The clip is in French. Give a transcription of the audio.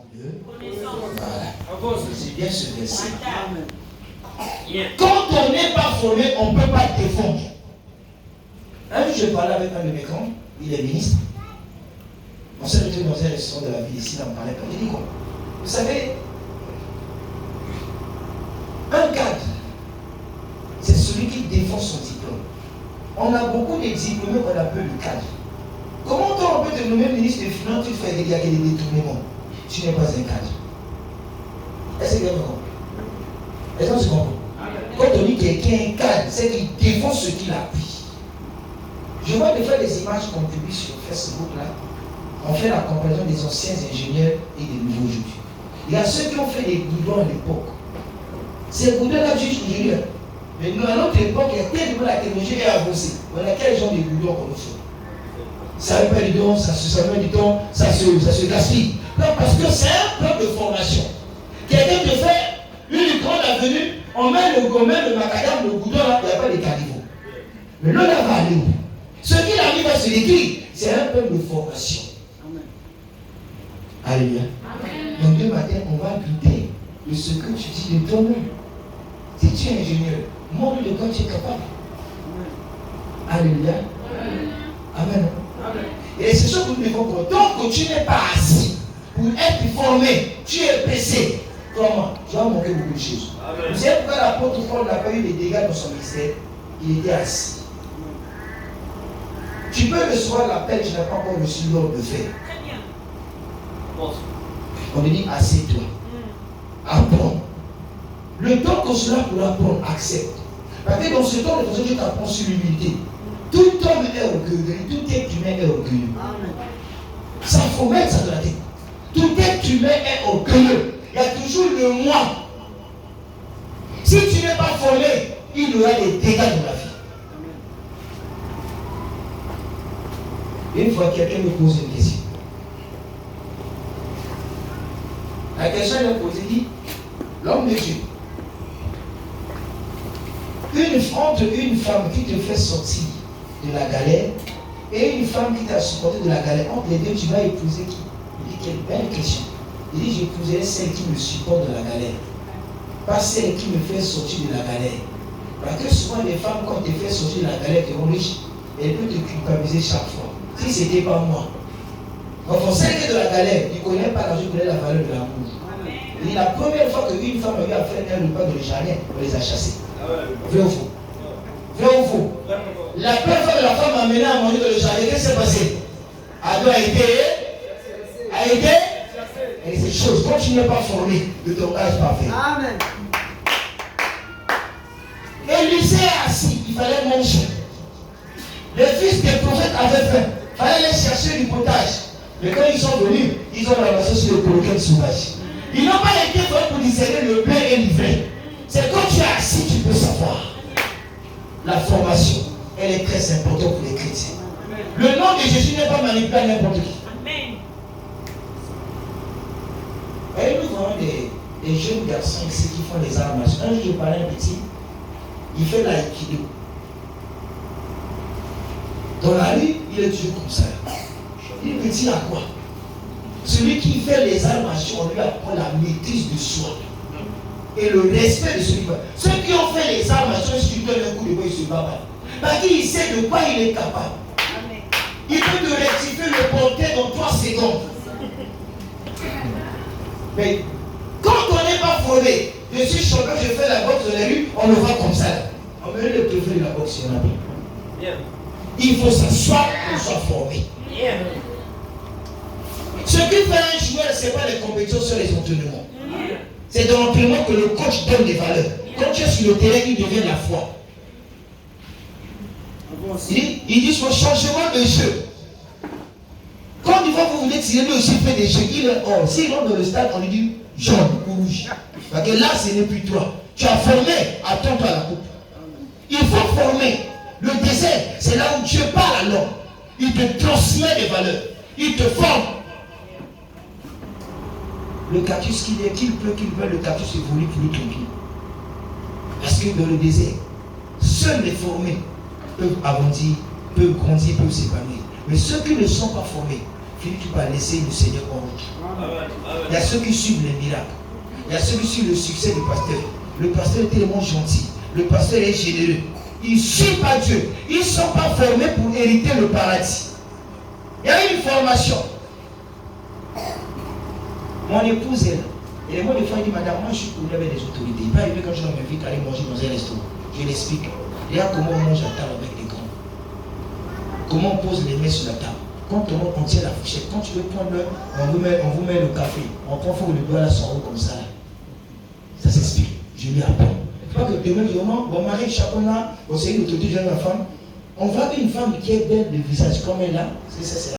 manque de voilà. C'est bien ce verset. Quand on n'est pas formé, on ne peut pas défendre. Un jour, je parlais avec un de mes grands, il est ministre. On s'est retrouvé dans un restaurant de la ville ici, on parlait. Il dit quoi? Vous savez, un cadre, c'est celui qui défend son diplôme. On a beaucoup de diplômés qu'on appelle le cadre. Comment on peut te nommer ministre des Finances, tu fais des détournements? Tu n'es pas un cadre. Est-ce que vous comprenez? Est-ce que vous comprenez? Quand on dit quelqu'un est un cadre, c'est qu'il défend ce qu'il appuie. Je vois de faire des images qu'on publie sur Facebook là. On fait la comparaison des anciens ingénieurs et des nouveaux aujourd'hui. Il y a ceux qui ont fait des goudrons à l'époque. Ces goudrons-là, juste aujourd'hui. Mais nous, à notre époque, il y a tellement la technologie est avancée. On a quel genre de goudrons qu'on fait? Ça ne veut pas du temps, ça met du temps, ça se gaspille. Non, parce que c'est un plan de formation. Quelqu'un te fait une grande avenue, on met le macadam, le goudron là, il n'y a pas de caniveau. Mais l'eau là va aller où? Ce qu'il arrive à se décrire, c'est un plan de formation. Alléluia. Donc demain matin, on va douter de ce que tu dis de toi-même. Si tu es ingénieur, montre de quoi tu es capable. Alléluia. Amen. Et c'est ce que nous devons comprendre. Tant que tu n'es pas assis pour être formé, tu es pressé. Comment? Tu vas manquer beaucoup de choses. Vous savez pourquoi l'apôtre Paul n'a pas eu des dégâts dans son ministère? Il était assis. Tu peux recevoir l'appel, tu n'as pas encore reçu l'ordre de faire. On te dit, assieds-toi. Apprends. Le temps qu'on sera pour apprendre, accepte. Parce que dans ce temps, Dieu t'apprend sur l'humilité. Tout homme est orgueilleux, tout être humain est orgueilleux. Ça, il faut mettre ça dans la tête. Tout être humain est orgueilleux. Il y a toujours le moi. Si tu n'es pas formé, il y aura des dégâts dans la vie. Une fois, quelqu'un me pose une question. La question est posée, dit, l'homme de Dieu, entre une femme qui te fait sortir de la galère et une femme qui t'a supporté de la galère, entre les deux, tu vas épouser qui? Il dit, quelle belle question. Il dit, j'épouserai celle qui me supporte de la galère, pas celle qui me fait sortir de la galère. Parce que souvent, les femmes, quand elles te font sortir de la galère, elles sont riches, elles peuvent te culpabiliser chaque fois. Si ce n'était pas moi. Quand on sait que de la galère, il ne connaît pas l'argent, il connaît la valeur de l'amour. Et la première fois qu'une femme lui a fait un repas de le jardin, on les a chassés. Vrai ou faux? Vrai ou faux? La première fois que la femme a mené à manger dans le jardin, qu'est-ce qui s'est passé? Ado a été et ces choses, quand tu n'es pas formé, le tongage parfait. Amen. Élisée est assis, il fallait manger. Les fils des prophètes avaient faim, il fallait aller chercher du potage. Mais quand ils sont venus, ils ont ramassé sur le coquin sauvage. Ils n'ont pas été faits pour discerner le blé et l'ivraie. C'est quand tu es assis, tu peux savoir. La formation, elle est très importante pour les chrétiens. Le nom de Jésus n'est pas manipulé à n'importe qui. Amen. Et nous voyons des jeunes garçons ici qui font les arts martiaux. Un jour, je parlais à un petit, il fait l'aïkido. Dans la rue, il est toujours comme ça. Il me dit à quoi? Celui qui fait les arts martiaux, on lui apprend la maîtrise de soi. Et le respect de celui-là. Ceux qui ont fait les arts martiaux, si tu donnes un coup de poing, il se bat. Parce qu'il sait de quoi il est capable. Il peut te rectifier le portrait dans 3 secondes. Mais quand on n'est pas formé, je suis champion, je fais la boxe dans les rues, on le voit comme ça. On me le préfet de la boxe, il y en a pas. Il faut s'asseoir pour soit formé. Ce qui fait un joueur, ce n'est pas les compétitions sur les entraînements. C'est dans l'entraînement que le coach donne des valeurs. Quand tu es sur le terrain, il devient la foi. Il dit son changement de jeu. Quand il va vous voulez tirer, lui aussi fait des jeux. Il est hors. S'il rentre dans le stade, on lui dit jaune ou rouge. Parce que là, ce n'est plus toi. Tu as formé, attends-toi à la coupe. Il faut former. Le désert, c'est là où Dieu parle à l'homme. Il te transmet des valeurs. Il te forme. Le cactus qu'il pleut, le cactus évolue pour lui tranquille. Parce que dans le désert, seuls les formés peuvent agrandir, peuvent grandir, peuvent s'épanouir. Mais ceux qui ne sont pas formés, finis-tu par laisser le Seigneur en route. Il y a ceux qui suivent les miracles. Il y a ceux qui suivent le succès du pasteur. Le pasteur est tellement gentil. Le pasteur est généreux. Ils ne suivent pas Dieu. Ils ne sont pas formés pour hériter le paradis. Il y a une formation. Mon épouse est là. Et moi, des fois, il dit, madame, moi, je suis connu avec les autorités. Il va arriver quand je m'invite à aller manger dans un restaurant. Je l'explique. Regarde comment on mange à table avec les grands. Comment on pose les mains sur la table. Quand on tient la fourchette, quand tu veux prendre on vous met le café. On prend, il faut que le doigt là soit haut comme ça. Ça s'explique. Je lui apprends. Pas que demain, je dis, bon mari, chacun là, on sait l'autorité de la femme. On voit une femme qui est belle de visage comme elle là, c'est ça, c'est